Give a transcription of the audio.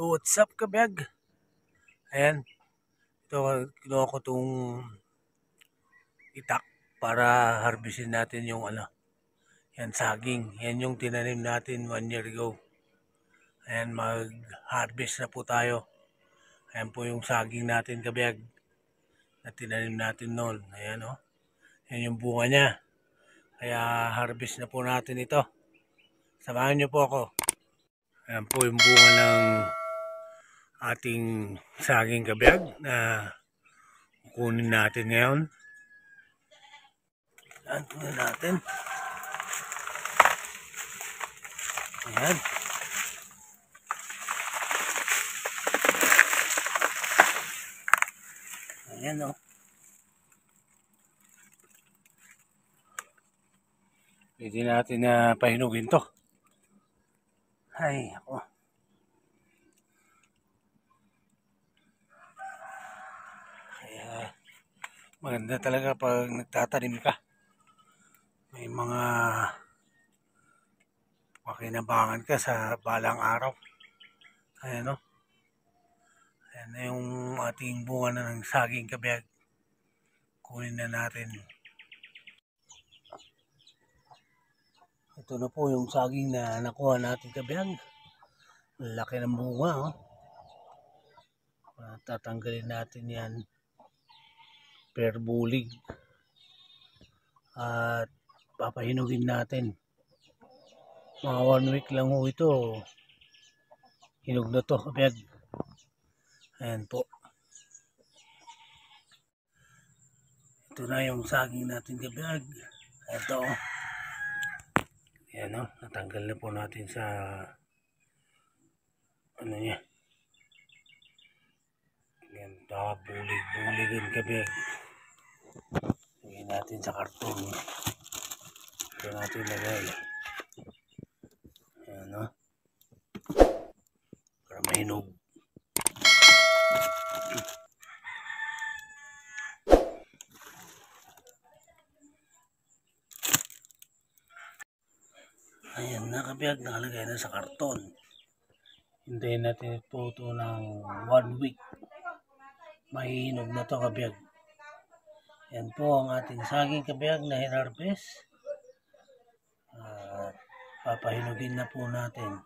What's up, kabiyag? Ayan, ito, kinuha ko itong itak para harvestin natin yung yan saging. Yan yung tinanim natin 1 year ago. Ayan, mag-harvest na po tayo. Ayan po yung saging natin, kabiyag, na tinanim natin noon. Ayan o, yan yung bunga niya. Kaya harvest na po natin ito. Samahan niyo po ako. Ayan po yung bunga ng ating saging, kabiyag, na kukunin natin ngayon. Ayan, kunin natin. Ayan. Ayan o. Pwede natin na pahinugin to. Ay, ako. Kaya maganda talaga pag nagtatanim ka. May mga pakinabangan ka sa balang araw. Ayan o. Ayan na yung ating bunga na ng saging, kabiyag. Kunin na natin. Ito na po yung saging na nakuha natin, kabiyag. Laki ng bunga, oh. Tatanggalin natin yan per bulig. At papahinugin natin. Mga 1 week lang ho ito. Hinog na to, kabiyag. Ayan po. Ito na yung saging natin, kabiyag. Ito. Ayan o. Natanggal na po natin sa niya. Ayan. Bulig-buligin, kabiyag. Lagyan natin sa karton. Ito natin lagay. Ayan o. Para mahinog. Ayan na, kabiyag, nakalagay na sa karton. Hintayin natin ito ng 1 week. Mahihinog na to, kabiyag. Yan po ang ating saging, kabiyag, na hinarvest. Papahinugin na po natin.